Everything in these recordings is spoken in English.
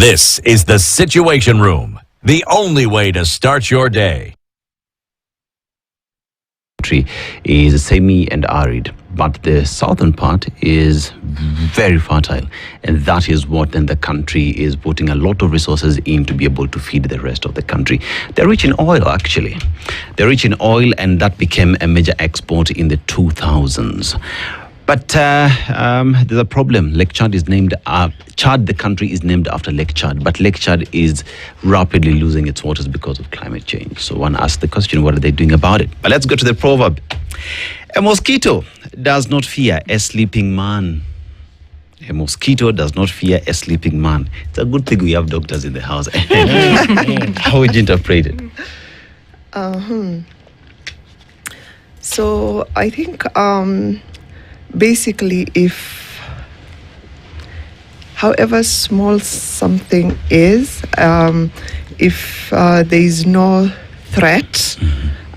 This is the Situation Room, the only way to start your day. Is semi and arid, but the southern part is very fertile, and that is what then the country is putting a lot of resources in to be able to feed the rest of the country. They're rich in oil, actually. They're rich in oil, and that became a major export in the 2000s. But there's a problem. Lake Chad is named Chad, the country is named after Lake Chad, but Lake Chad is rapidly losing its waters because of climate change. So one asks the question, what are they doing about it? But let's go to the proverb. A mosquito does not fear a sleeping man. A mosquito does not fear a sleeping man. It's a good thing we have doctors in the house. How would you interpret it? So I think basically, if however small something is, if there is no threat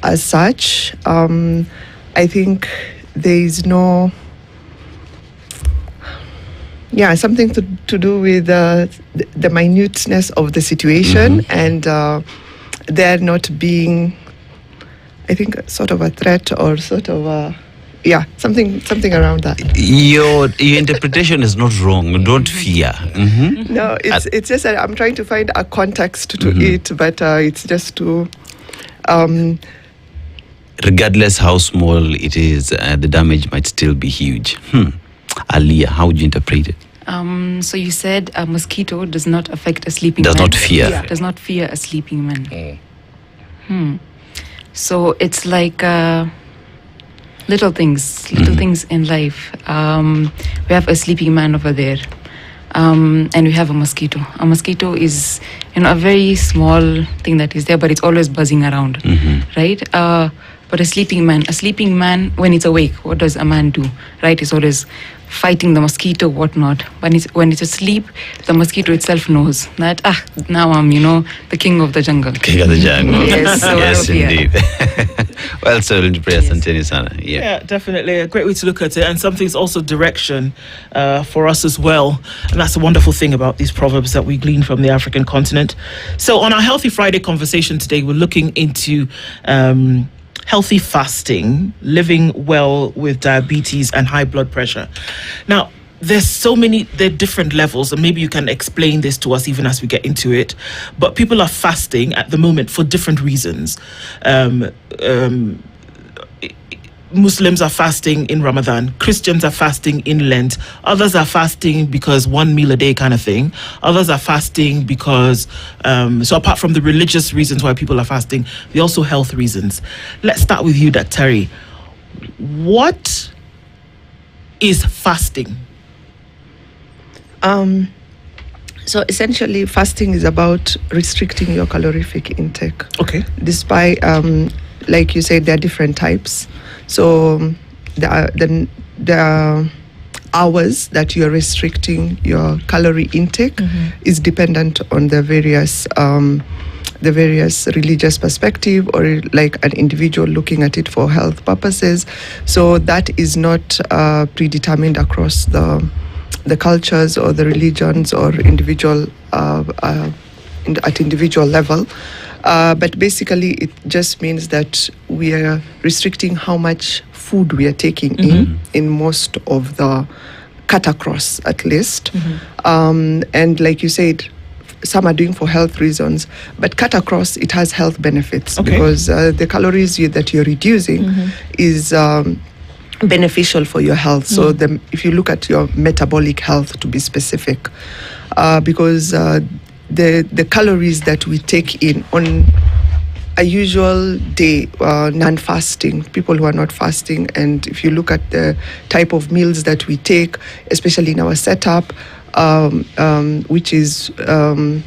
as such, I think there is no, something to do with the minuteness of the situation and there not being, I think, sort of a threat or sort of a, something around that. Your interpretation is not wrong. Don't fear. No, it's just that I'm trying to find a context to it, but it's just to... regardless how small it is, the damage might still be huge. Aliyah, how would you interpret it? So you said a mosquito does not affect a sleeping man. Does not fear. Yeah. Does not fear a sleeping man. So it's like... little things in life. We have a sleeping man over there, and we have a mosquito. A mosquito is, a very small thing that is there, but it's always buzzing around, right? But a sleeping man, when it's awake, what does a man do, right? It's always fighting the mosquito, whatnot. When it's asleep, the mosquito itself knows that, now I'm, the king of the jungle. King of the jungle. Yes, so yes, indeed. Well, so into prayer, Santini Sana. Yeah, definitely. A great way to look at it. And something's also direction for us as well. And that's a wonderful thing about these proverbs that we glean from the African continent. So on our Healthy Friday conversation today, we're looking into healthy fasting, living well with diabetes and high blood pressure. Now, there are different levels, and maybe you can explain this to us even as we get into it. But people are fasting at the moment for different reasons. Muslims are fasting in Ramadan. Christians are fasting in Lent. Others are fasting because one meal a day kind of thing. Others are fasting because, so apart from the religious reasons why people are fasting, there are also health reasons. Let's start with you, Dr. Terry. What is fasting? So essentially, fasting is about restricting your calorific intake. Okay. Despite, like you said, there are different types. So the hours that you're restricting your calorie intake is dependent on the various religious perspective, or like an individual looking at it for health purposes. So that is not predetermined across the cultures or the religions or individual at individual level. But basically, it just means that we are restricting how much food we are taking in most of the cut across, at least. And like you said, some are doing for health reasons, but cut across, it has health benefits because the calories that you're reducing is beneficial for your health. So if you look at your metabolic health, to be specific, because the calories that we take in on a usual day, non-fasting, people who are not fasting, and if you look at the type of meals that we take, especially in our setup, which is high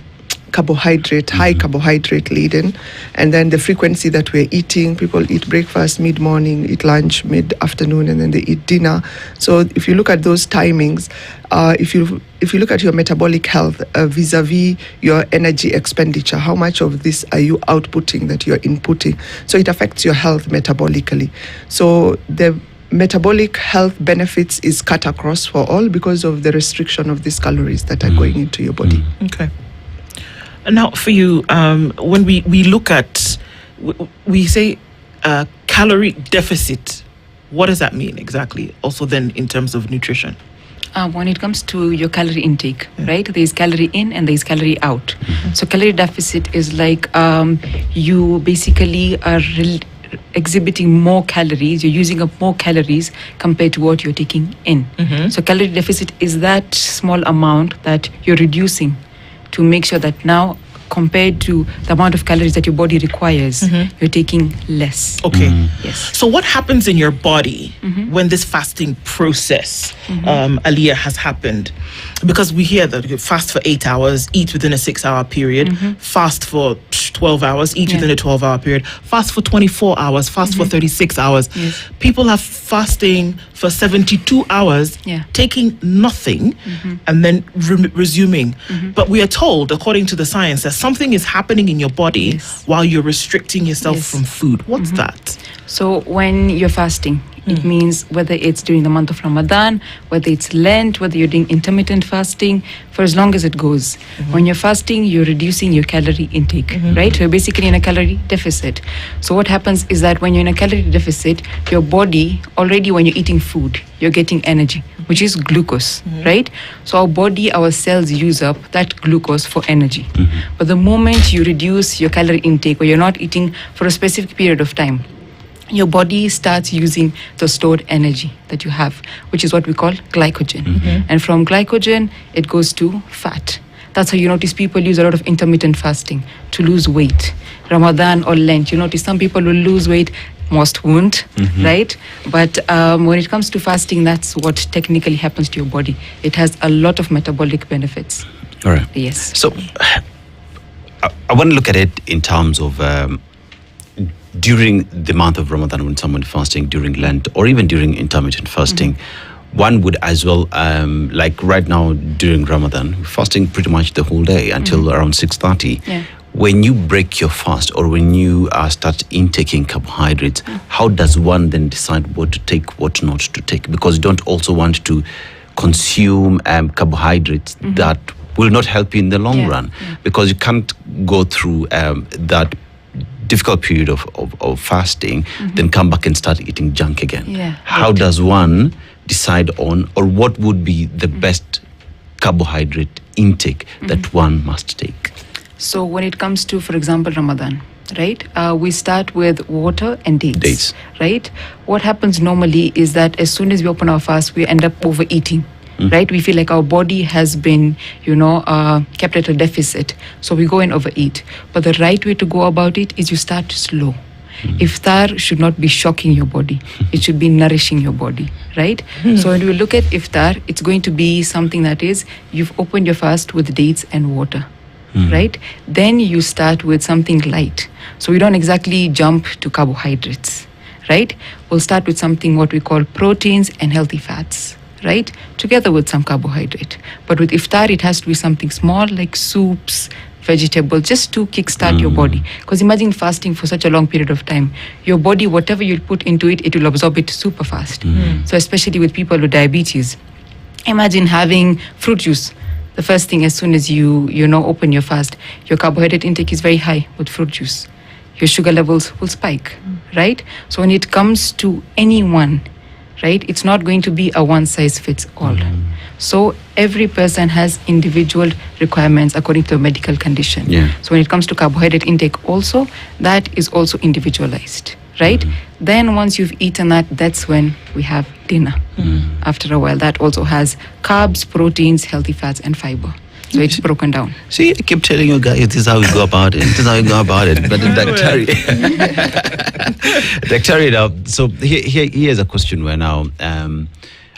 carbohydrate laden, and then the frequency that we're eating, people eat breakfast mid-morning, eat lunch mid-afternoon, and then they eat dinner. So if you look at those timings, if you look at your metabolic health vis-a-vis your energy expenditure, how much of this are you outputting that you're inputting? So it affects your health metabolically. So the metabolic health benefits is cut across for all because of the restriction of these calories that are going into your body. Okay. And now for you, when we look at, we say calorie deficit, what does that mean exactly? Also then in terms of nutrition? When it comes to your calorie intake, right? There is calorie in and there is calorie out. So calorie deficit is like you basically are exhibiting more calories, you're using up more calories compared to what you're taking in. So calorie deficit is that small amount that you're reducing to make sure that now, compared to the amount of calories that your body requires, you're taking less. Okay. Yes. So what happens in your body when this fasting process, Aliyah, has happened? Because we hear that you fast for 8 hours, eat within a 6-hour period, fast for 12 hours, eat within a 12-hour period, fast for 24 hours, fast for 36 hours. Yes. People are fasting for 72 hours, taking nothing, and then resuming. But we are told, according to the science, that something is happening in your body while you're restricting yourself from food. What's that? So when you're fasting, it means whether it's during the month of Ramadan, whether it's Lent, whether you're doing intermittent fasting, for as long as it goes. When you're fasting, you're reducing your calorie intake, right? So you're basically in a calorie deficit. So what happens is that when you're in a calorie deficit, your body, already when you're eating food, you're getting energy, which is glucose, right? So our body, our cells use up that glucose for energy. But the moment you reduce your calorie intake, or you're not eating for a specific period of time, your body starts using the stored energy that you have, which is what we call glycogen. And from glycogen, it goes to fat. That's how you notice people use a lot of intermittent fasting to lose weight. Ramadan or Lent, you notice some people will lose weight, most won't, right? But when it comes to fasting, that's what technically happens to your body. It has a lot of metabolic benefits. All right. Yes. So I want to look at it in terms of during the month of Ramadan, when someone fasting, during Lent, or even during intermittent fasting, one would as well, like right now during Ramadan, fasting pretty much the whole day until around 6:30. When you break your fast, or when you start intaking carbohydrates, how does one then decide what to take, what not to take? Because you don't also want to consume carbohydrates that will not help you in the long run, because you can't go through that difficult period of fasting, then come back and start eating junk again. How does one decide on, or what would be the best carbohydrate intake that one must take? So when it comes to, for example, Ramadan, right? We start with water and dates, right? What happens normally is that as soon as we open our fast, we end up overeating. Right? We feel like our body has been, kept at a deficit. So we go and overeat. But the right way to go about it is you start slow. Iftar should not be shocking your body. It should be nourishing your body, right? So when we look at iftar, it's going to be something that is, you've opened your fast with dates and water. Right? Then you start with something light. So we don't exactly jump to carbohydrates, right? We'll start with something what we call proteins and healthy fats, right? Together with some carbohydrate. But with iftar, it has to be something small like soups, vegetables, just to kickstart your body. Because imagine fasting for such a long period of time. Your body, whatever you put into it, it will absorb it super fast. So especially with people with diabetes, imagine having fruit juice. The first thing, as soon as you open your fast, your carbohydrate intake is very high with fruit juice. Your sugar levels will spike, right? So when it comes to anyone, right, it's not going to be a one-size-fits-all. So every person has individual requirements according to a medical condition. So when it comes to carbohydrate intake also, that is also individualized, right? Then once you've eaten that, that's when we have dinner. After a while, that also has carbs, proteins, healthy fats, and fiber. So it's broken down. See, I keep telling you guys, this is how we go about it. This is how we go about it. But Dr. So here's a question where now,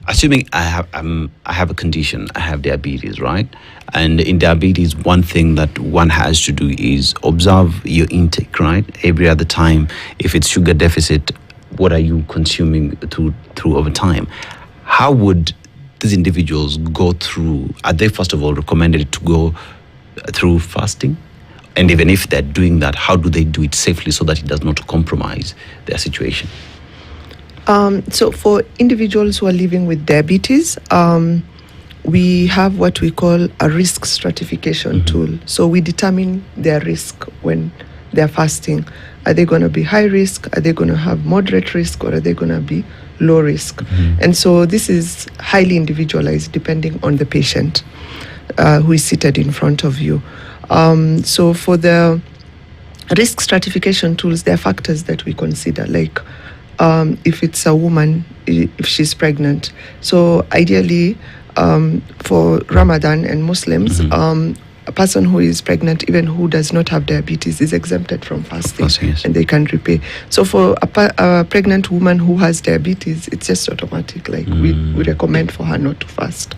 assuming I have a condition, I have diabetes, right? And in diabetes, one thing that one has to do is observe your intake, right? Every other time, if it's sugar deficit, what are you consuming through over time? How would these individuals go through? Are they first of all recommended to go through fasting? And even if they're doing that, how do they do it safely so that it does not compromise their situation? So for individuals who are living with diabetes, we have what we call a risk stratification tool. So we determine their risk when they're fasting. Are they going to be high risk? Are they going to have moderate risk? Or are they going to be low risk? And so this is highly individualized depending on the patient who is seated in front of you. So for the risk stratification tools, there are factors that we consider, like if it's a woman, if she's pregnant. So ideally, for Ramadan and Muslims, a person who is pregnant, even who does not have diabetes, is exempted from fasting, Yes. and they can repay. So for a pregnant woman who has diabetes, it's just automatic. Like we recommend for her not to fast.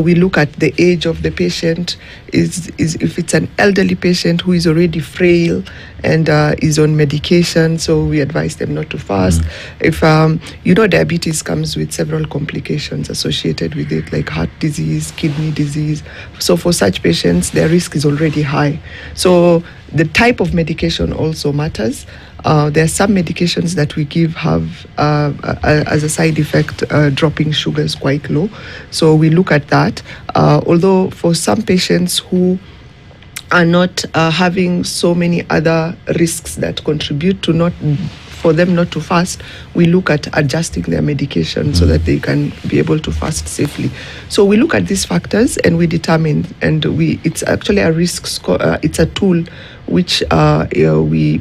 We look at the age of the patient. Is if it's an elderly patient who is already frail and is on medication, so we advise them not to fast. If diabetes comes with several complications associated with it, like heart disease, kidney disease. So for such patients, their risk is already high. So the type of medication also matters. There are some medications that we give have as a side effect dropping sugars quite low. So we look at that. Although for some patients who are not having so many other risks that contribute to not for them not to fast, we look at adjusting their medication so that they can be able to fast safely. So we look at these factors and we determine, and it's actually a risk score. It's a tool which we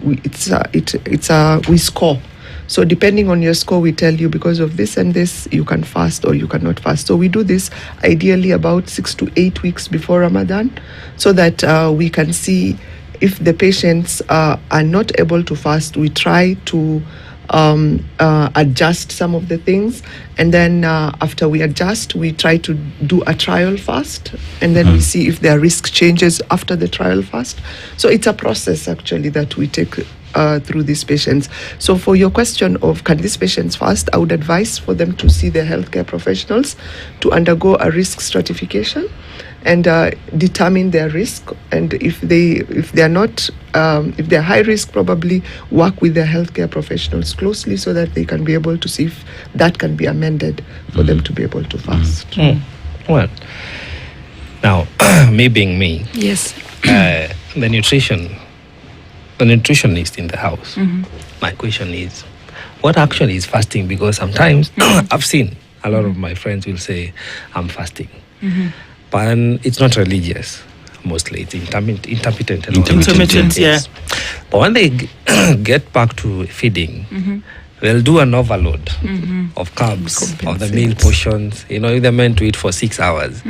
score. So depending on your score, we tell you because of this and this, you can fast or you cannot fast. So we do this ideally about 6 to 8 weeks before Ramadan, so that we can see if the patients are not able to fast. We try to adjust some of the things, and then after we adjust, we try to do a trial fast, and then we see if their risk changes after the trial fast. So it's a process actually that we take through these patients. So for your question of can these patients fast, I would advise for them to see their healthcare professionals to undergo a risk stratification and determine their risk. And if they're high risk, probably work with their healthcare professionals closely so that they can be able to see if that can be amended for them to be able to fast. Well, now, me being me, Yes. the nutritionist in the house, my question is, what actually is fasting? Because sometimes I've seen a lot of my friends will say, I'm fasting. But it's not religious, mostly. It's intermittent. Intermittent, yeah. But when they get back to feeding, they'll do an overload of carbs, of the meal portions. You know, if they're meant to eat for 6 hours,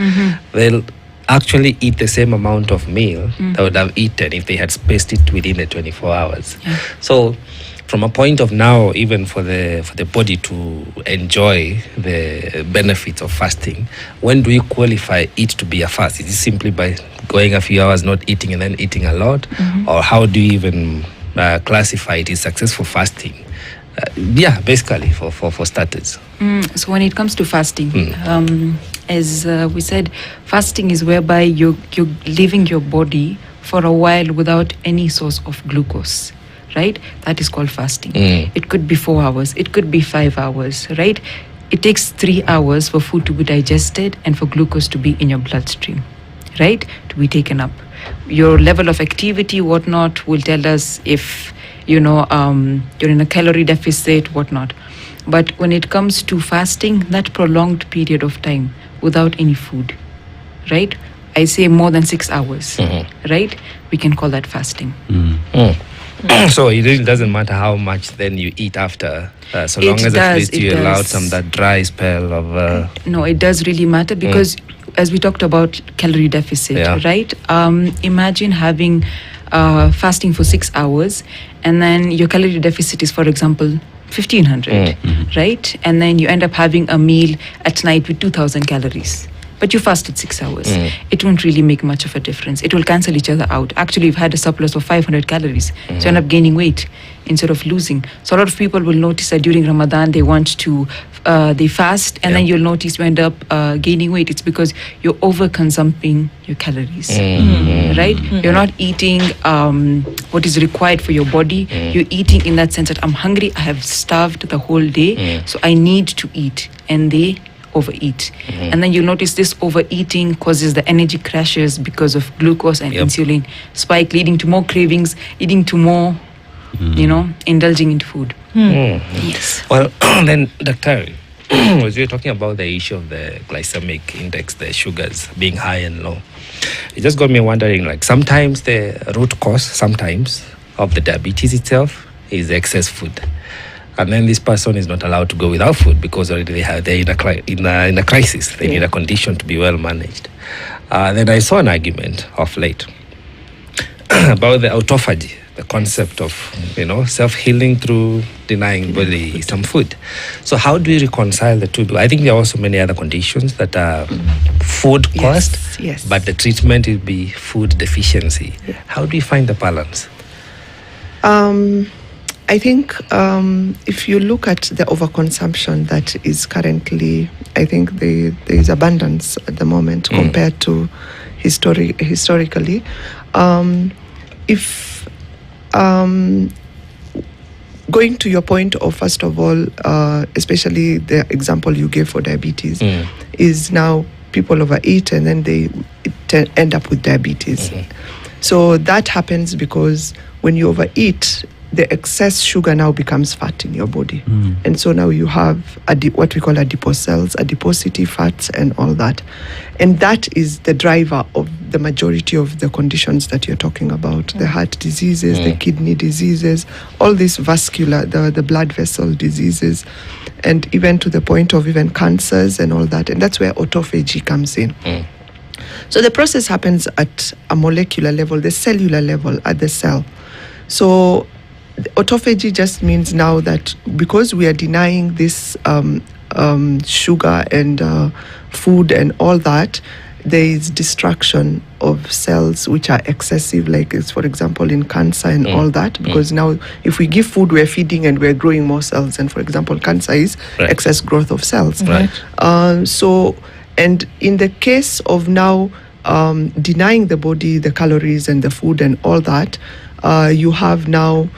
they'll actually eat the same amount of meal they would have eaten if they had spaced it within the 24 hours. Yeah. So from a point of now, even for the body to enjoy the benefits of fasting, when do you qualify it to be a fast? Is it simply by going a few hours not eating and then eating a lot? Or how do you even classify it as successful fasting? Basically for starters. So when it comes to fasting, as we said, fasting is whereby you're leaving your body for a while without any source of glucose, right? That is called fasting. It could be 4 hours, it could be 5 hours, right? It takes 3 hours for food to be digested and for glucose to be in your bloodstream, right? To be taken up. Your level of activity, whatnot, will tell us if you're in a calorie deficit, whatnot. But when it comes to fasting, that prolonged period of time without any food, right? I say more than 6 hours, right? We can call that fasting. So it really doesn't matter how much then you eat after, so long as at least you allowed that dry spell of... No, it does really matter because as we talked about calorie deficit, right? Imagine having fasting for 6 hours and then your calorie deficit is, for example, 1500, right? And then you end up having a meal at night with 2000 calories. But you fasted 6 hours. It won't really make much of a difference. It will cancel each other out. Actually, you've had a surplus of 500 calories. So you end up gaining weight instead of losing. So a lot of people will notice that during Ramadan, they want to, they fast, and then you'll notice you end up gaining weight. It's because you're over-consuming your calories, right? You're not eating what is required for your body. You're eating in that sense that I'm hungry, I have starved the whole day, so I need to eat. And they overeat. And then you'll notice this overeating causes the energy crashes because of glucose and insulin spike, leading to more cravings, leading to more, indulging into food. Yes. Well, then, Dr. as we were talking about the issue of the glycemic index, the sugars being high and low, it just got me wondering, like, sometimes the root cause, of the diabetes itself is excess food. And then this person is not allowed to go without food because already they're in a crisis. They need a condition to be well managed. Then I saw an argument of late about the autophagy, the concept of self-healing through denying body some food. So how do you reconcile the two? I think there are also many other conditions that are food caused, but the treatment will be food deficiency. How do you find the balance? I think if you look at the overconsumption that is currently, I think there is abundance at the moment compared to historically. If going to your point of, first of all, especially the example you gave for diabetes, is now people overeat and then they end up with diabetes. So that happens because when you overeat, the excess sugar now becomes fat in your body. And so now you have what we call adipose cells, adiposity, fats, and all that. And that is the driver of the majority of the conditions that you're talking about, the heart diseases, the kidney diseases, all these vascular, the blood vessel diseases, and even to the point of even cancers and all that. And that's where autophagy comes in. So the process happens at a molecular level, the cellular level, at the cell. So autophagy just means now that because we are denying this sugar and food and all that, there is destruction of cells which are excessive, like it's, for example, in cancer and all that, because now if we give food, we're feeding and we're growing more cells. And for example, cancer is excess growth of cells. So, and in the case of now denying the body the calories and the food and all that, you have now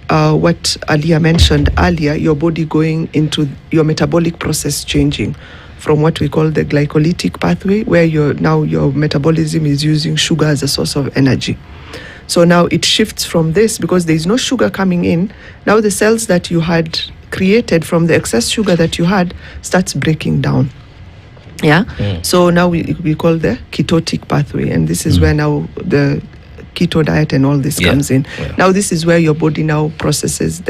what Alia mentioned earlier, your body going into your metabolic process changing from what we call the glycolytic pathway, where your metabolism is using sugar as a source of energy. So now it shifts from this, because there is no sugar coming in. Now the cells that you had created from the excess sugar that you had starts breaking down. So now we call the ketotic pathway, and this is where now the keto diet and all this comes in. Now this is where your body now processes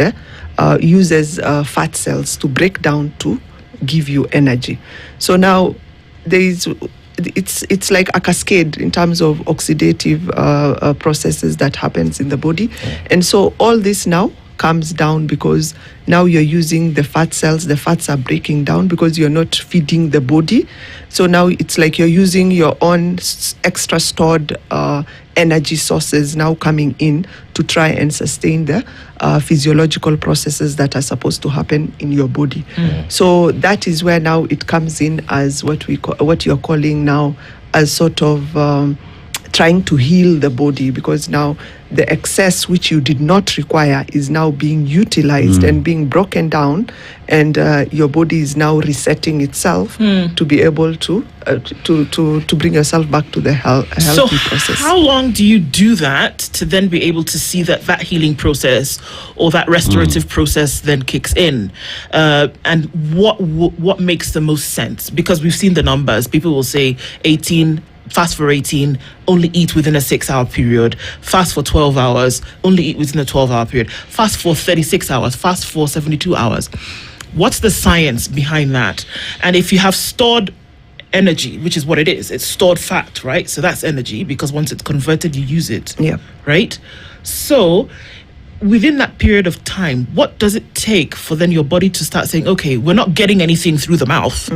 uses fat cells to break down to give you energy. So now it's like a cascade in terms of oxidative processes that happens in the body. And so all this now comes down because now you're using the fat cells. The fats are breaking down because you're not feeding the body. So now it's like you're using your own extra stored energy sources now coming in to try and sustain the physiological processes that are supposed to happen in your body. So that is where now it comes in as what you're calling now as sort of trying to heal the body, because now the excess which you did not require is now being utilized and being broken down, and your body is now resetting itself to be able to bring yourself back to the healthy process. How long do you do that to then be able to see that healing process or that restorative process then kicks in? And what makes the most sense? Because we've seen the numbers. People will say 18. Fast for 18, only eat within a 6-hour period. Fast for 12 hours, only eat within a 12-hour period. Fast for 36 hours, fast for 72 hours. What's the science behind that? And if you have stored energy, which is what it is, it's stored fat, right? So that's energy, because once it's converted, you use it, right? So within that period of time, what does it take for then your body to start saying, okay, we're not getting anything through the mouth,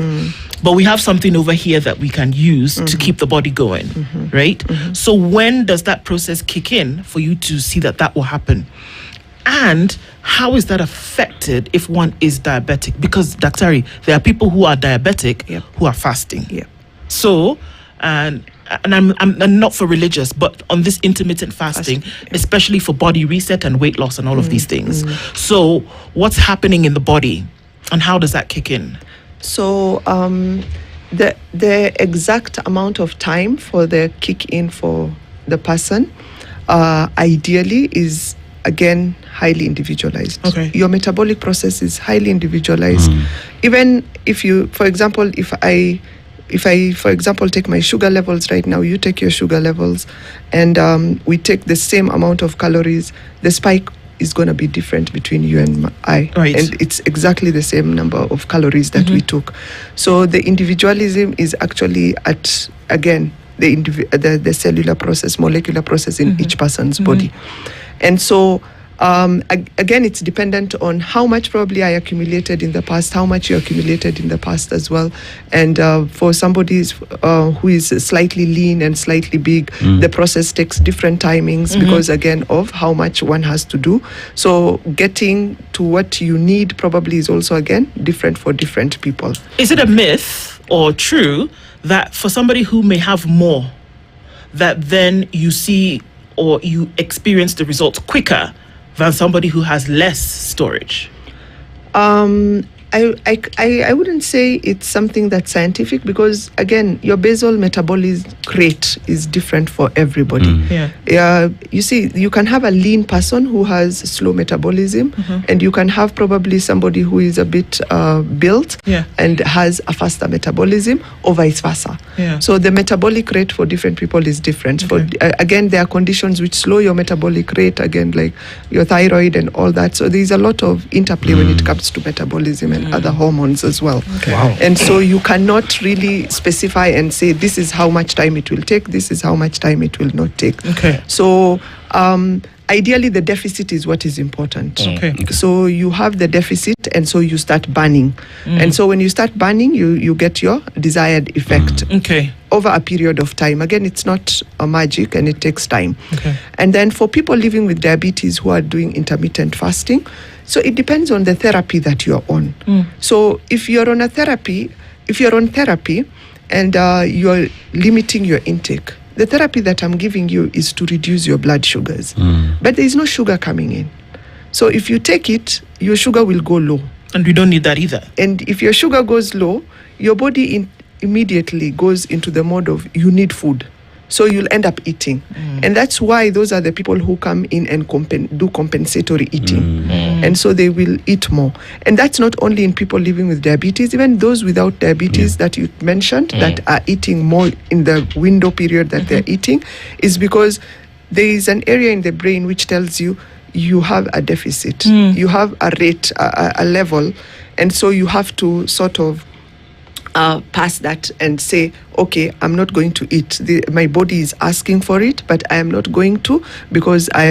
but we have something over here that we can use to keep the body going, right? So when does that process kick in for you to see that will happen? And how is that affected if one is diabetic? Because, Daktari, there are people who are diabetic who are fasting. So, and I'm not for religious, but on this intermittent fasting, especially for body reset and weight loss and all of these things. So what's happening in the body and how does that kick in? So the exact amount of time for the kick in for the person ideally is, again, highly individualized. Okay. Your metabolic process is highly individualized. Even if you, for example, if I, for example, take my sugar levels right now, you take your sugar levels, and we take the same amount of calories, the spike is going to be different between you and I. Right. And it's exactly the same number of calories that we took. So the individualism is actually at, again, the cellular process, molecular process in each person's body. And so, again, it's dependent on how much probably I accumulated in the past, how much you accumulated in the past as well. And for somebody who is slightly lean and slightly big, the process takes different timings because, again, of how much one has to do. So getting to what you need probably is also, again, different for different people. Is it a myth or true that for somebody who may have more, that then you see or you experience the results quicker than somebody who has less storage? I wouldn't say it's something that's scientific because, again, your basal metabolic rate is different for everybody. You see, you can have a lean person who has slow metabolism, and you can have probably somebody who is a bit built and has a faster metabolism, or vice versa. So the metabolic rate for different people is different. For again, there are conditions which slow your metabolic rate, again, like your thyroid and all that. So there's a lot of interplay when it comes to metabolism and other hormones as well. And so you cannot really specify and say this is how much time it will take, this is how much time it will not take. So ideally the deficit is what is important. So you have the deficit, and so you start burning. And so when you start burning, you get your desired effect over a period of time. Again, it's not a magic, and it takes time. And then for people living with diabetes who are doing intermittent fasting, so it depends on the therapy that you're on. So if you're on therapy and you're limiting your intake, the therapy that I'm giving you is to reduce your blood sugars. But there is no sugar coming in. So if you take it, your sugar will go low. And we don't need that either. And if your sugar goes low, your body immediately goes into the mode of you need food. So you'll end up eating. And that's why those are the people who come in and do compensatory eating. And so they will eat more. And that's not only in people living with diabetes, even those without diabetes that you mentioned that are eating more in the window period that they're eating, is because there is an area in the brain which tells you you have a deficit. You have a rate, a level. And so you have to sort of pass that and say, okay, I'm not going to eat. My body is asking for it, but I am not going to, because I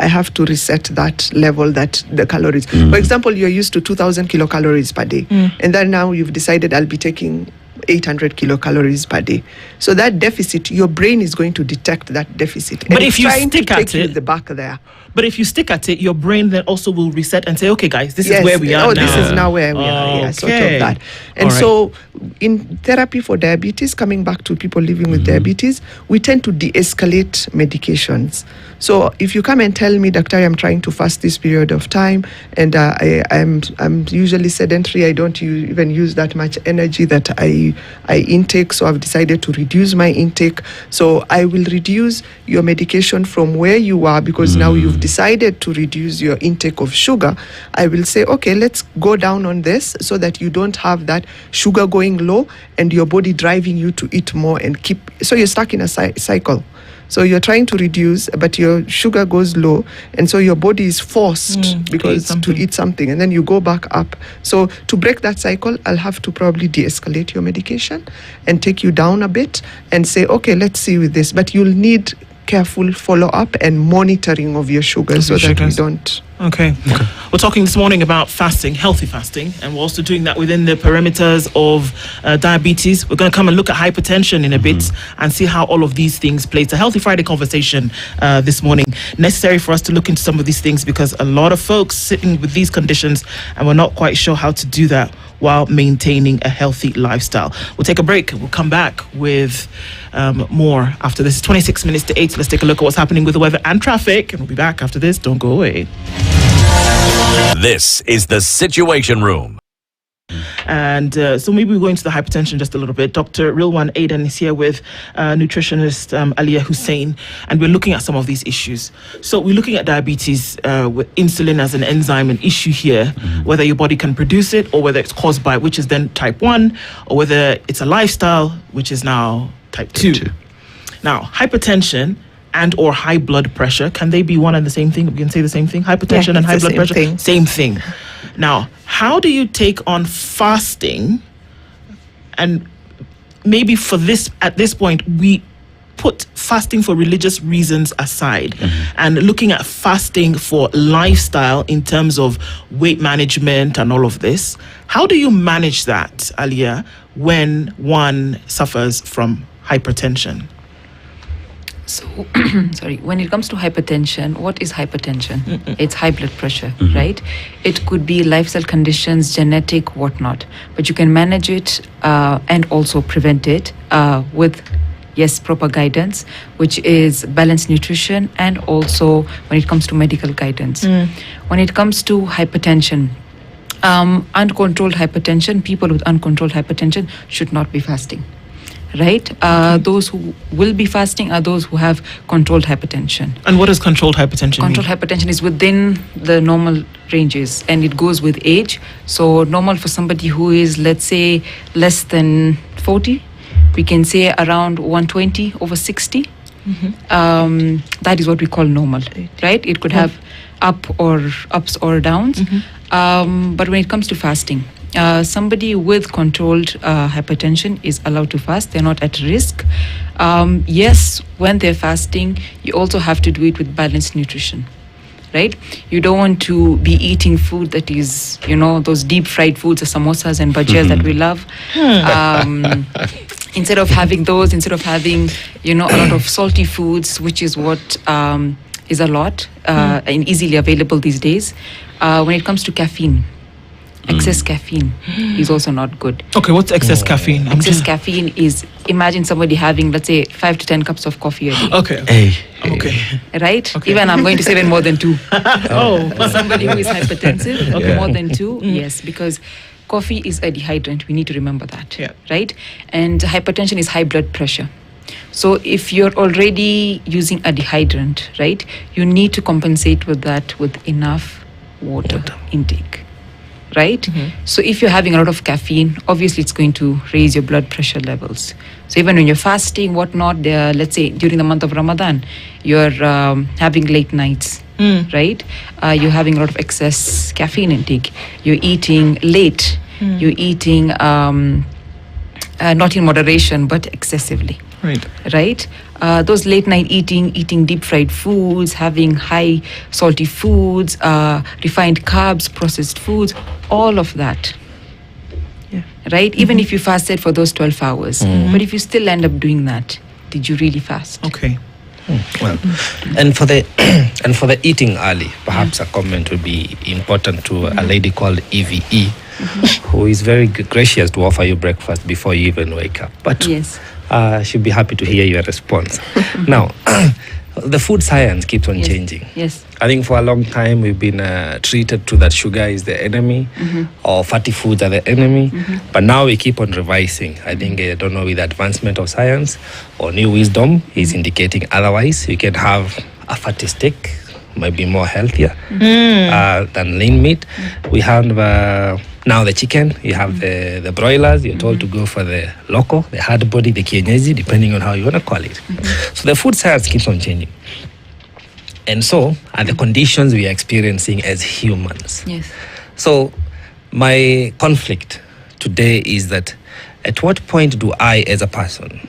have to reset that level, that the calories. For example, you're used to 2,000 kilocalories per day, and then now you've decided I'll be taking 800 kilocalories per day. So that deficit, your brain is going to detect that deficit. But if you stick at it, the back there. But if you stick at it, your brain then also will reset and say, okay, guys, this is where we are now. This is now where we are. Yeah, sort of that. And so in therapy for diabetes, coming back to people living with diabetes, we tend to de-escalate medications. So if you come and tell me, Doctor, I'm trying to fast this period of time, and I'm usually sedentary, I don't even use that much energy that I intake, so I've decided to reduce my intake. So I will reduce your medication from where you are, because now you've decided to reduce your intake of sugar. I will say, okay, let's go down on this so that you don't have that sugar going low and your body driving you to eat more and so you're stuck in a cycle. So you're trying to reduce, but your sugar goes low, and so your body is forced to eat something, and then you go back up. So to break that cycle, I'll have to probably de-escalate your medication and take you down a bit and say, okay, let's see with this. But you'll need careful follow-up and monitoring of your sugar so that we don't... Okay. We're talking this morning about fasting, healthy fasting, and we're also doing that within the perimeters of diabetes. We're going to come and look at hypertension in a bit and see how all of these things play. It's a Healthy Friday conversation this morning. Necessary for us to look into some of these things because a lot of folks sitting with these conditions and we're not quite sure how to do that while maintaining a healthy lifestyle. We'll take a break. We'll come back with more after this. 26 minutes to 8. Let's take a look at what's happening with the weather and traffic, and we'll be back after this. Don't go away. This is the Situation Room. And so maybe we'll go into the hypertension just a little bit. Dr. Rilwan Aidan is here with nutritionist Aliyah Hussein, and we're looking at some of these issues. So we're looking at diabetes with insulin as an enzyme, an issue here, whether your body can produce it or whether it's caused by, which is then type 1, or whether it's a lifestyle, which is now type 2. Now, hypertension and or high blood pressure, can they be one and the same thing? We can say the same thing? Hypertension and high blood pressure? Same thing. Now, how do you take on fasting? And maybe for this, at this point, we put fasting for religious reasons aside and looking at fasting for lifestyle in terms of weight management and all of this. How do you manage that, Aliyah, when one suffers from hypertension? So, when it comes to hypertension, what is hypertension? It's high blood pressure, right? It could be lifestyle conditions, genetic, whatnot. But you can manage it and also prevent it with, yes, proper guidance, which is balanced nutrition, and also when it comes to medical guidance. When it comes to hypertension, uncontrolled hypertension, people with uncontrolled hypertension should not be fasting. Right? Those who will be fasting are those who have controlled hypertension. And what does controlled hypertension mean? Controlled hypertension is within the normal ranges, and it goes with age. So normal for somebody who is, let's say, less than 40, we can say around 120 over 60. That is what we call normal, right? It could have ups or downs. But when it comes to fasting, somebody with controlled hypertension is allowed to fast. They're not at risk. Yes, when they're fasting, you also have to do it with balanced nutrition, right? You don't want to be eating food that is, those deep fried foods, the samosas and bhajias that we love. Instead of having those, instead of having, a lot of salty foods, which is what is a lot and easily available these days. When it comes to caffeine, excess caffeine is also not good. Okay, what's excess caffeine? Excess caffeine is, imagine somebody having, let's say, 5 to 10 cups of coffee a day. Okay. Right? Okay. Even I'm going to say even more than 2. Oh. For somebody who is hypertensive, more than 2, yes, because coffee is a dehydrant. We need to remember that, right? And hypertension is high blood pressure. So if you're already using a dehydrant, right, you need to compensate with that with enough water intake. Right? So if you're having a lot of caffeine, obviously it's going to raise your blood pressure levels. So even when you're fasting, whatnot, let's say during the month of Ramadan, you're having late nights, right? You're having a lot of excess caffeine intake. You're eating late. You're eating not in moderation, but excessively. Right? Those late night eating deep fried foods, having high salty foods, refined carbs, processed foods, all of that. Right? Even if you fasted for those 12 hours. But if you still end up doing that, did you really fast? Okay. Well, and for the eating early, perhaps a comment would be important to a lady called EVE, who is very gracious to offer you breakfast before you even wake up. But she'll be happy to hear your response. Now, the food science keeps on changing. Yes. I think for a long time we've been treated to that sugar is the enemy or fatty foods are the enemy. But now we keep on revising. I think, I don't know, with the advancement of science or new wisdom is indicating otherwise. You can have a fatty steak, might be more healthier than lean meat. We have now the chicken, you have the broilers, you're told to go for the local, the hard body, the kienyeji, depending on how you want to call it. So the food science keeps on changing. And so are the conditions we are experiencing as humans. Yes. So my conflict today is that at what point do I as a person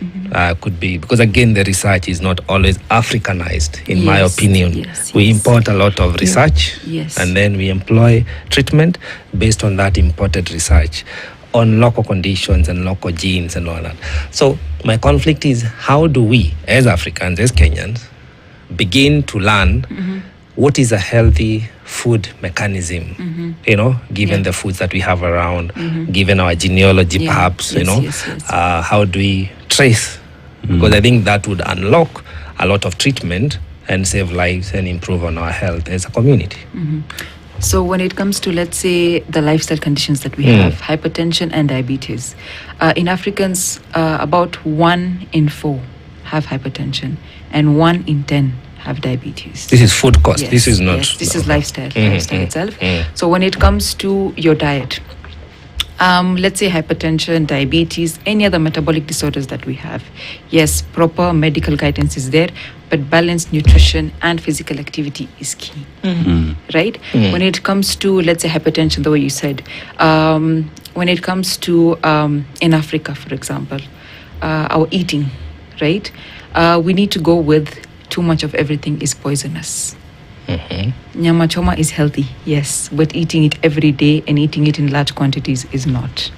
could be, because again the research is not always Africanized in my opinion. We import a lot of research and then we employ treatment based on that imported research on local conditions and local genes and all that. So my conflict is, how do we as Africans, as Kenyans, begin to learn what is a healthy food mechanism, given the foods that we have around, given our genealogy perhaps, how do we trace? Because I think that would unlock a lot of treatment and save lives and improve on our health as a community. So when it comes to, let's say, the lifestyle conditions that we have, hypertension and diabetes, in Africans, about 1 in 4 have hypertension and 1 in 10 have diabetes. This is food cost. Yes, This is not. Yes, this is lifestyle itself. So when it comes to your diet, let's say hypertension, diabetes, any other metabolic disorders that we have, yes, proper medical guidance is there, but balanced nutrition and physical activity is key, right? When it comes to, let's say, hypertension, the way you said, when it comes to in Africa, for example, our eating, right? We need to go with too much of everything is poisonous. Nyama choma is healthy, yes, but eating it every day and eating it in large quantities is not.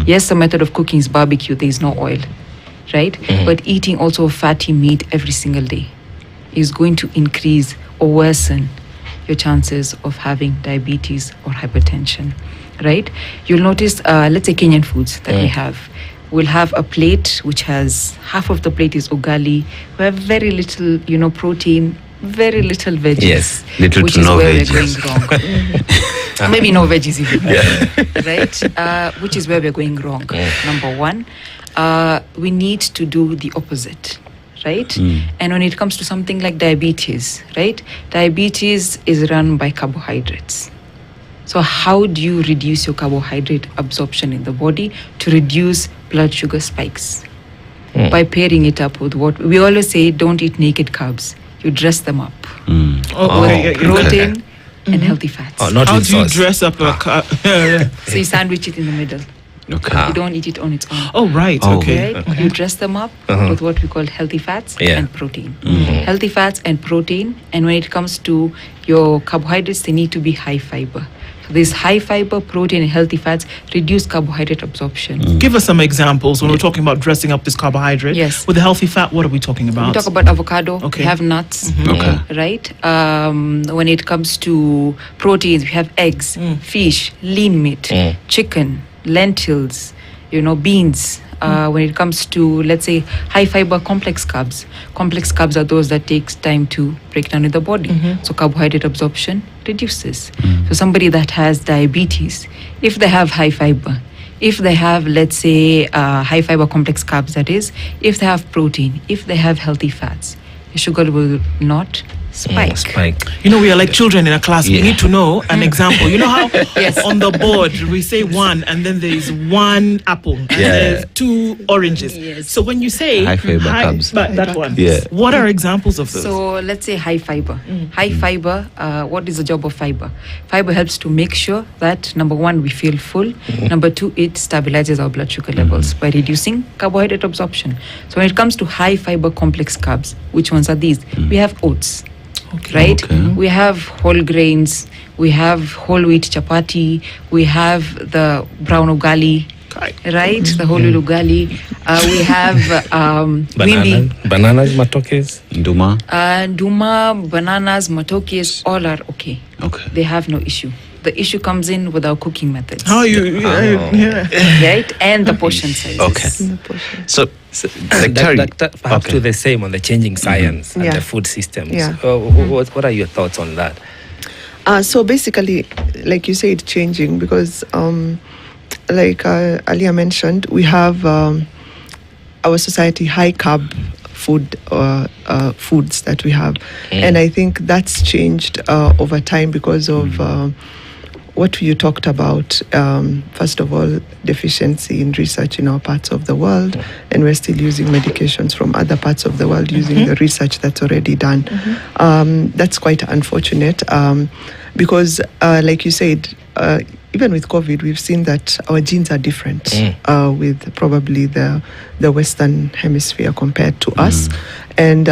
Yes, the method of cooking is barbecue, there is no oil, right? But eating also fatty meat every single day is going to increase or worsen your chances of having diabetes or hypertension, right? You'll notice, let's say Kenyan foods that we have. We'll have a plate which has half of the plate is ugali. We have very little, protein, very little veggies. Yes, little which to is no where veggies. we're going wrong. Maybe no veggies even. Right? Which is where we're going wrong. Number one, we need to do the opposite. Right? And when it comes to something like diabetes, right? Diabetes is run by carbohydrates. So how do you reduce your carbohydrate absorption in the body to reduce blood sugar spikes? By pairing it up with what we always say, don't eat naked carbs. You dress them up with protein and healthy fats. Oh, not How with do you sauce. dress up a So you sandwich it in the middle. Okay. You don't eat it on its own. Oh, right. Oh. Okay. Right? You dress them up with what we call healthy fats and protein. Healthy fats and protein. And when it comes to your carbohydrates, they need to be high fiber. So this high fiber, protein, and healthy fats reduce carbohydrate absorption. Give us some examples when we're talking about dressing up this carbohydrate. Yes. With the healthy fat, what are we talking about? We talk about avocado, Okay. we have nuts, Okay. right? When it comes to proteins, we have eggs, fish, lean meat, chicken, lentils, beans. When it comes to, let's say, high fiber complex carbs are those that takes time to break down in the body. So carbohydrate absorption reduces. So somebody that has diabetes, if they have high fiber, if they have, let's say, high fiber complex carbs, that is, if they have protein, if they have healthy fats, your sugar will not spike. We are like children in a class. We need to know an example. You know how Yes. on the board we say 1 and then there is 1 apple and there's 2 oranges. Yes. So when you say High fiber carbs. that one, Yeah. what are examples of those? So let's say high fiber. High fiber, what is the job of fiber? Fiber helps to make sure that, number one, we feel full. Number two, it stabilizes our blood sugar levels by reducing carbohydrate absorption. So when it comes to high fiber complex carbs, which ones are these? We have oats. Right? Okay. We have whole grains, we have whole wheat chapati, we have the brown ugali, right? The whole wheat ugali. We have wimbi, Bananas, matokes. Nduma. nduma, bananas, matokes, all are okay. Okay. They have no issue. The issue comes in with our cooking methods. How you? Right? And the portion sizes. Okay. So That perhaps to the same on the changing science and Yeah. the food systems. Yeah. What are your thoughts on that? So basically, like you said, changing because, like Alia mentioned, we have our society high carb foods that we have, and I think that's changed over time because of what you talked about. First of all, deficiency in research in our parts of the world, and we're still using medications from other parts of the world using the research that's already done. That's quite unfortunate because, like you said, even with COVID, we've seen that our genes are different with probably the Western Hemisphere compared to us, and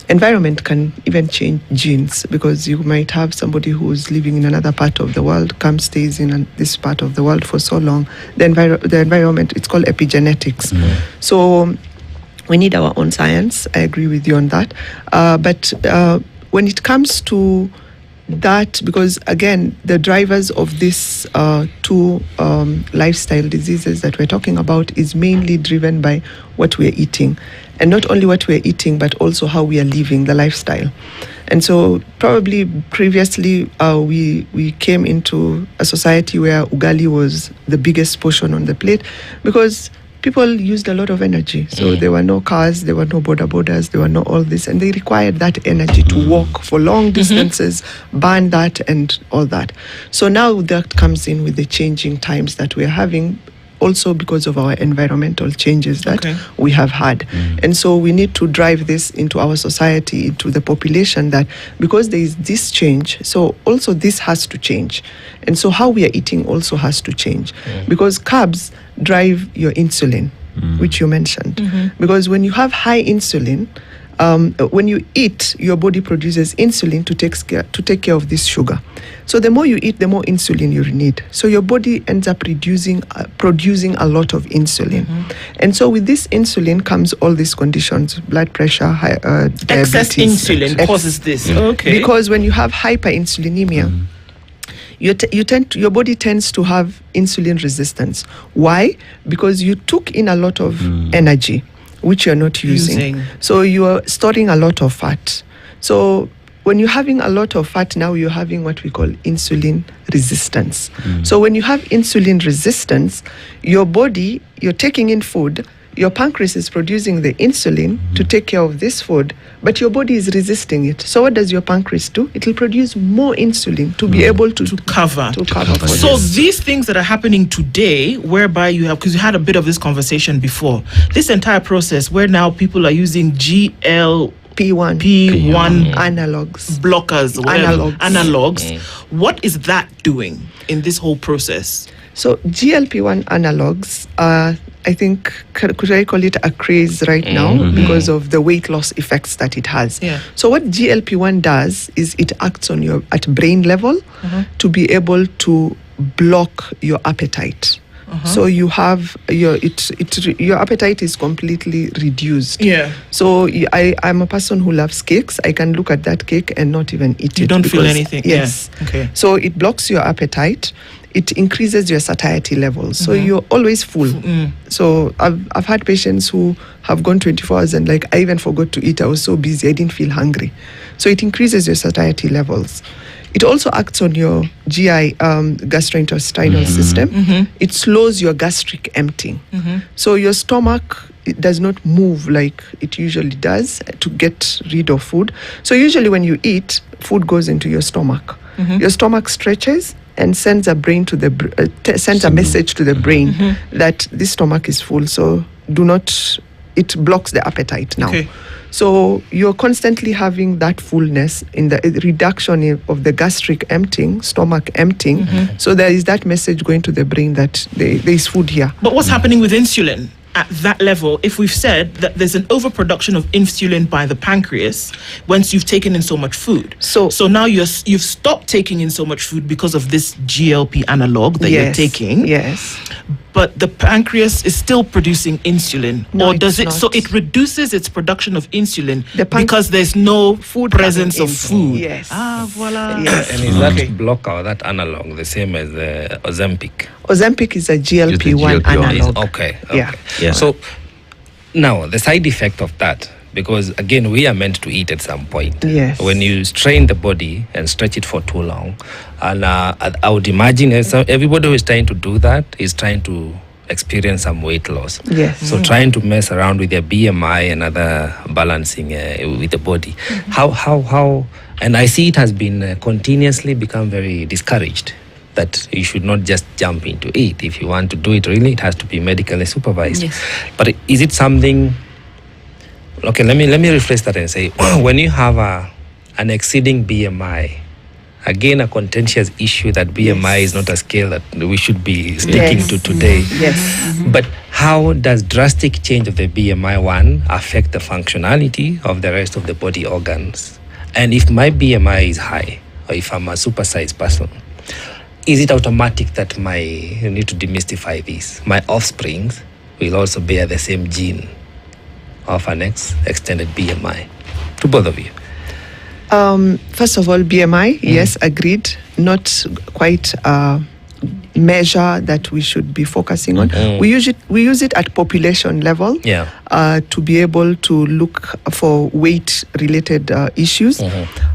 environment can even change genes because you might have somebody who's living in another part of the world, stays in this part of the world for so long. The environment, it's called epigenetics. So we need our own science. I agree with you on that. But when it comes to that, because again, the drivers of these two lifestyle diseases that we're talking about is mainly driven by what we're eating. And not only what we're eating, but also how we are living, the lifestyle. And so probably previously we came into a society where ugali was the biggest portion on the plate because people used a lot of energy. So there were no cars, there were no borders, there were no all this, and they required that energy to walk for long distances, burn that and all that. So now that comes in with the changing times that we're having, also because of our environmental changes that we have had. And so we need to drive this into our society, into the population, that because there is this change, so also this has to change. And so how we are eating also has to change. Because carbs drive your insulin, which you mentioned. Because when you have high insulin, when you eat, your body produces insulin to take care of this sugar. So the more you eat, the more insulin you need. So your body ends up producing a lot of insulin. And so with this insulin comes all these conditions: blood pressure, diabetes. Excess insulin causes this. Because when you have hyperinsulinemia, your body tends to have insulin resistance. Why? Because you took in a lot of energy, which you're not using. So you are storing a lot of fat. So when you're having a lot of fat, now you're having what we call insulin resistance. So when you have insulin resistance, your body, you're taking in food, your pancreas is producing the insulin to take care of this food, but your body is resisting it. So what does your pancreas do? It will produce more insulin to be able to cover. For so these things that are happening today, whereby you have, because you had a bit of this conversation before, this entire process where now people are using P1 analogs, blockers, analogs. What is that doing in this whole process? So GLP-1 analogs are, I think, could I call it a craze right now because of the weight loss effects that it has. So what GLP-1 does is it acts on at brain level to be able to block your appetite. So you have your appetite is completely reduced. So I'm a person who loves cakes. I can look at that cake and not even eat it. You don't feel anything. Yes. So it blocks your appetite. It increases your satiety levels. So you're always full. So I've had patients who have gone 24 hours and I even forgot to eat. I was so busy, I didn't feel hungry. So it increases your satiety levels. It also acts on your GI, gastrointestinal system. It slows your gastric emptying. So your stomach, it does not move like it usually does to get rid of food. So usually when you eat, food goes into your stomach. Your stomach stretches and sends a message to the brain that this stomach is full. So it blocks the appetite now. So you're constantly having that fullness in the reduction of the gastric emptying, stomach emptying. So there is that message going to the brain that there is food here. But what's happening with insulin at that level, if we've said that there's an overproduction of insulin by the pancreas once you've taken in so much food? So now you've stopped taking in so much food because of this GLP analog that you're taking. But the pancreas is still producing insulin, or does it? Not. So it reduces its production of insulin because there's no presence of food. Voila. And is that blocker or that analog the same as the Ozempic? Ozempic is a GLP-1 analog. Okay. So now the side effect of that, because again we are meant to eat at some point. When you strain the body and stretch it for too long, and I would imagine everybody who is trying to do that is trying to experience some weight loss. So trying to mess around with their BMI and other balancing with the body. How and I see it has been continuously become very discouraged that you should not just jump into it. If you want to do it really, it has to be medically supervised. But is it something? Okay, let me rephrase that and say, when you have an exceeding BMI, again a contentious issue that BMI is not a scale that we should be sticking to today. But how does drastic change of the BMI affect the functionality of the rest of the body organs? And if my BMI is high, or if I'm a supersized person, is it automatic that you need to demystify this? My offsprings will also bear the same gene of an extended BMI, to both of you? First of all, BMI, yes, agreed. Not quite measure that we should be focusing on. We use it at population level to be able to look for weight-related issues.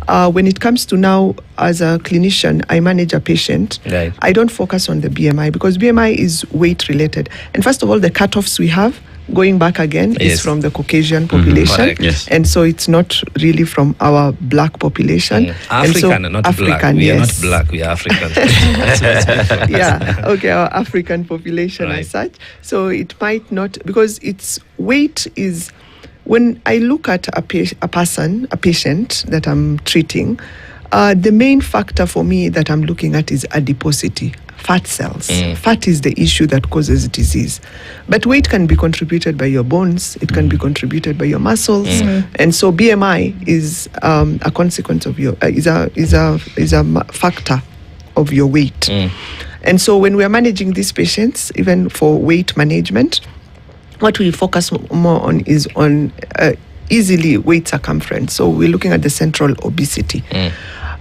When it comes to now, as a clinician, I manage a patient. I don't focus on the BMI because BMI is weight-related. And first of all, the cutoffs we have, going back again, is from the Caucasian population. And so it's not really from our black population. African and not African, black. We are not black, we are African. Our African population as such. So it might not, because its weight is, when I look at a patient that I'm treating, the main factor for me that I'm looking at is adiposity. Fat cells. Fat is the issue that causes disease. But weight can be contributed by your bones, it can be contributed by your muscles. And so BMI is a consequence of your is a factor of your weight. And so when we are managing these patients, even for weight management, what we focus more on is on easily weight circumference. So we're looking at the central obesity.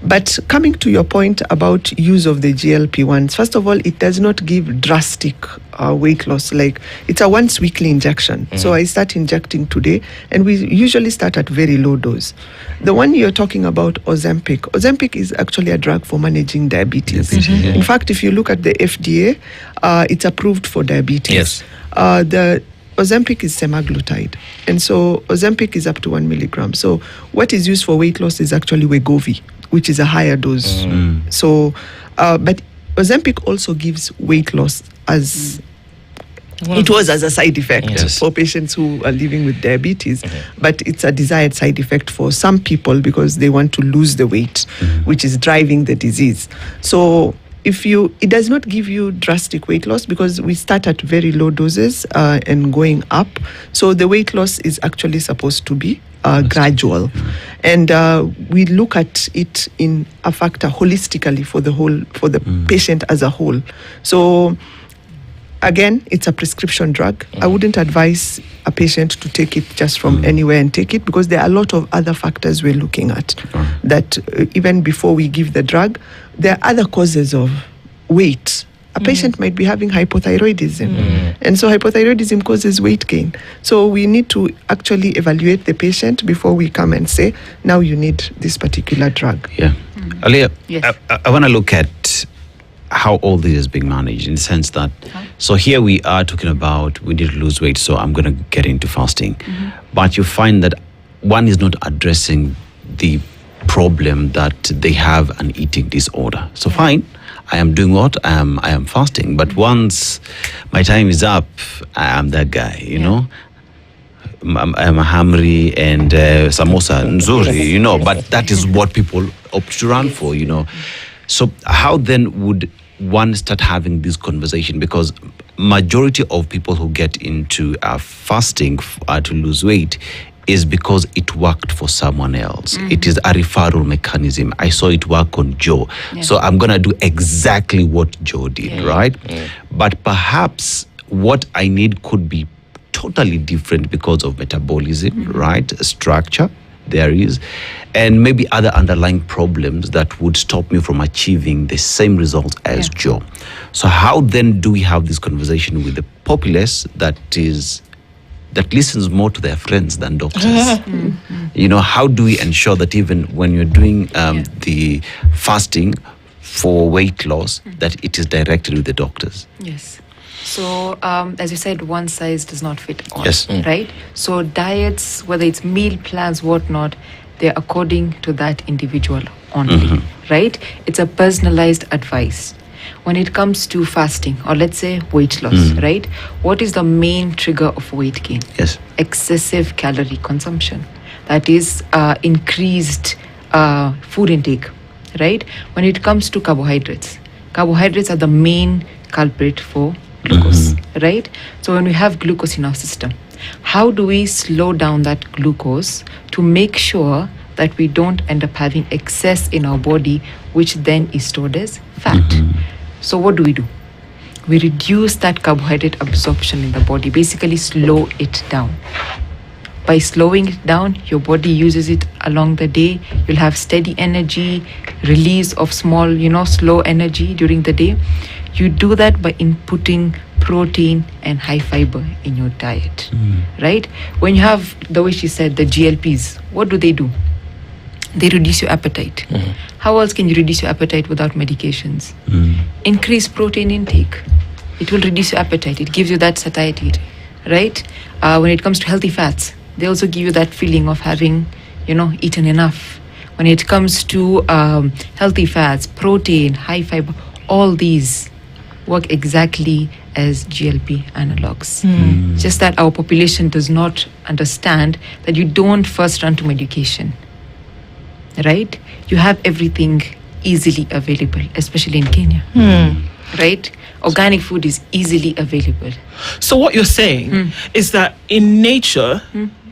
But coming to your point about use of the GLP-1s, first of all, it does not give drastic weight loss. Like, it's a once weekly injection. So I start injecting today, and we usually start at very low dose. The one you're talking about, Ozempic is actually a drug for managing diabetes. In fact, if you look at the FDA, it's approved for diabetes. The Ozempic is semaglutide, and so Ozempic is up to 1 milligram. So what is used for weight loss is actually Wegovy, which is a higher dose. So, but Ozempic also gives weight loss as it was as a side effect for patients who are living with diabetes, but it's a desired side effect for some people because they want to lose the weight, which is driving the disease. So it does not give you drastic weight loss because we start at very low doses and going up. So the weight loss is actually supposed to be gradual. And we look at it in a factor holistically for the patient as a whole. So again, it's a prescription drug. I wouldn't advise a patient to take it just from anywhere and take it because there are a lot of other factors we're looking at that even before we give the drug, there are other causes of weight. A patient might be having hypothyroidism. And so hypothyroidism causes weight gain. So we need to actually evaluate the patient before we come and say, now you need this particular drug. Aliyah, I want to look at how all this is being managed in the sense that, so here we are talking about we need to lose weight, so I'm going to get into fasting. But you find that one is not addressing the problem that they have an eating disorder. So fine, I am doing what? I am fasting. But once my time is up, I am that guy, you know. I'm a hamri and samosa, nzuri, but that is what people opt to run for, So how then would one start having this conversation? Because majority of people who get into fasting to lose weight is because it worked for someone else. It is a referral mechanism. I saw it work on Joe. So I'm going to do exactly what Joe did, right? But perhaps what I need could be totally different because of metabolism, right? Structure, there is. And maybe other underlying problems that would stop me from achieving the same results as Joe. So how then do we have this conversation with the populace that listens more to their friends than doctors? How do we ensure that even when you're doing the fasting for weight loss, that it is directed with the doctors? Yes. So, as you said, one size does not fit all, right? So diets, whether it's meal plans, whatnot, they're according to that individual only, right? It's a personalized advice. When it comes to fasting, or let's say weight loss, right? What is the main trigger of weight gain? Excessive calorie consumption. That is increased food intake, right? When it comes to carbohydrates are the main culprit for glucose, right? So when we have glucose in our system, how do we slow down that glucose to make sure that we don't end up having excess in our body, which then is stored as fat? So what do? We reduce that carbohydrate absorption in the body, basically slow it down. By slowing it down, your body uses it along the day. You'll have steady energy, release of small, slow energy during the day. You do that by inputting protein and high fiber in your diet, right? When you have, the way she said, the GLPs, what do? They reduce your appetite. How else can you reduce your appetite without medications? Increase protein intake. It will reduce your appetite. It gives you that satiety, right? When it comes to healthy fats, they also give you that feeling of having, eaten enough. When it comes to healthy fats, protein, high fiber, all these work exactly as GLP analogs. Just that our population does not understand that you don't first run to medication, right? You have everything easily available, especially in Kenya, right? Organic food is easily available. So what you're saying is that in nature,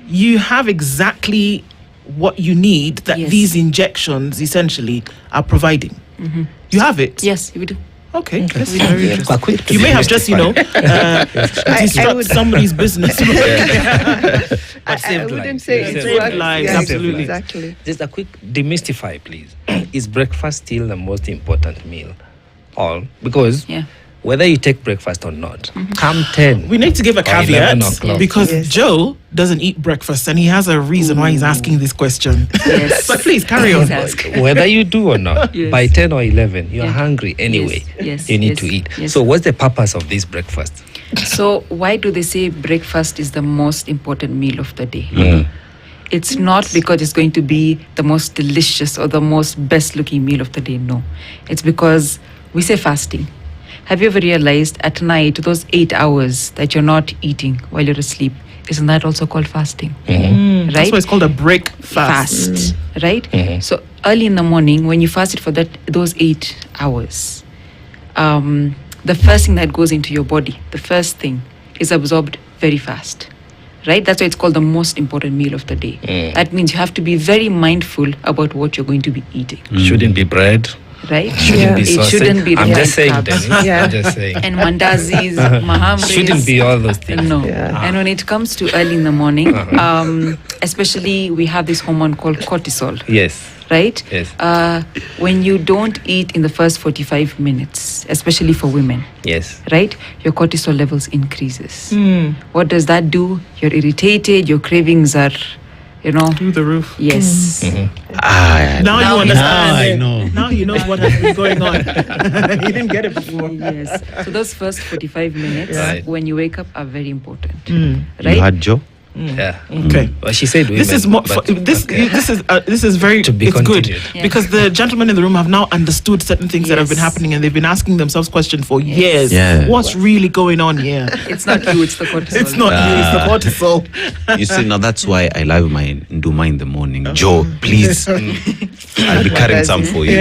you have exactly what you need that Yes. these injections essentially are providing. You have it? Yes, we do. Okay. That's We very do. interesting. Quick to You may have just, disrupt would- somebody's business. But I saved wouldn't lives. say Saved it lives. works. Lives, Yeah, absolutely. Exactly. Just a quick demystify, please. Is breakfast still the most important meal? Because Yeah. whether you take breakfast or not, come 10. We need to give a Or 11 caveat o'clock. because Yes. Joe doesn't eat breakfast and he has a reason why he's asking this question. Yes. But please carry on. Please ask. Whether you do or not, Yes. by 10 or 11, you're Yeah. hungry anyway. Yes, You need yes, to eat. yes. So what's the purpose of this breakfast? So why do they say breakfast is the most important meal of the day? It's not because it's going to be the most delicious or the most best looking meal of the day. No. It's because we say fasting. Have you ever realized at night, those 8 hours that you're not eating while you're asleep, isn't that also called fasting? Right? That's why it's called a break fast. Right? So early in the morning, when you fasted for those 8 hours, the first thing that goes into your body, the first thing is absorbed very fast. Right? That's why it's called the most important meal of the day. That means you have to be very mindful about what you're going to be eating. Shouldn't be bread. Right? Shouldn't be It sausage. shouldn't be I'm refined just saying, carbs. Dennis. Yeah. I'm just saying. And mandazis, mahamris. Shouldn't be all those things. No. Yeah. And when it comes to early in the morning, especially we have this hormone called cortisol, Yes. right? Yes. When you don't eat in the first 45 minutes, especially for women, Yes. right, your cortisol levels increases. What does that do? You're irritated, your cravings are, Through the roof. yes. Now you understand. I know. Now you know what has been going on. You didn't get it before. Yes. So those first 45 minutes Right. when you wake up are very important. You Right? had Joe? Yeah. Okay. Well, she said women. This is more. but- This okay. this is very. To be it's good continued. Yeah. because the gentlemen in the room have now understood certain things that have been Yes. happening, and they've been asking themselves questions for Yes. years. Yeah. What's really going on here? It's not you, it's the cortisol. It's not you. It's the cortisol. You see, now that's why I love my Nduma in the morning. Joe, please. I'll be carrying some for you.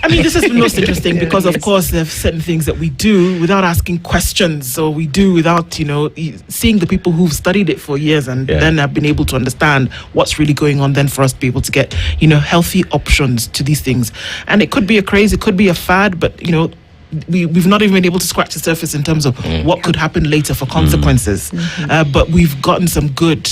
I mean, this is the most interesting because, of course, there are certain things that we do without asking questions, or we do without, seeing the people who've studied it for years and Yeah. then have been able to understand what's really going on. Then for us to be able to get, healthy options to these things, and it could be a craze, it could be a fad, but we've not even been able to scratch the surface in terms of what could happen later for consequences. But we've gotten some good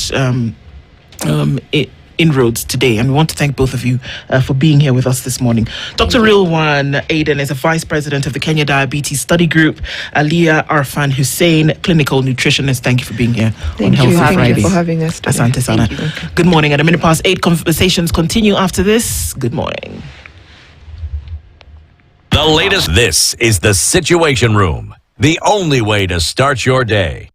inroads today, and we want to thank both of you for being here with us this morning. Dr. Rilwan Aden is a vice president of the Kenya Diabetes Study Group. Aliyah Arfan Hussein, clinical nutritionist. Thank you for being here on Thank Healthy you. Thank Fridays. you for having us today. Asante sana. Good morning. At 8:01, conversations continue after this. Good morning. The latest. This is the Situation Room, the only way to start your day.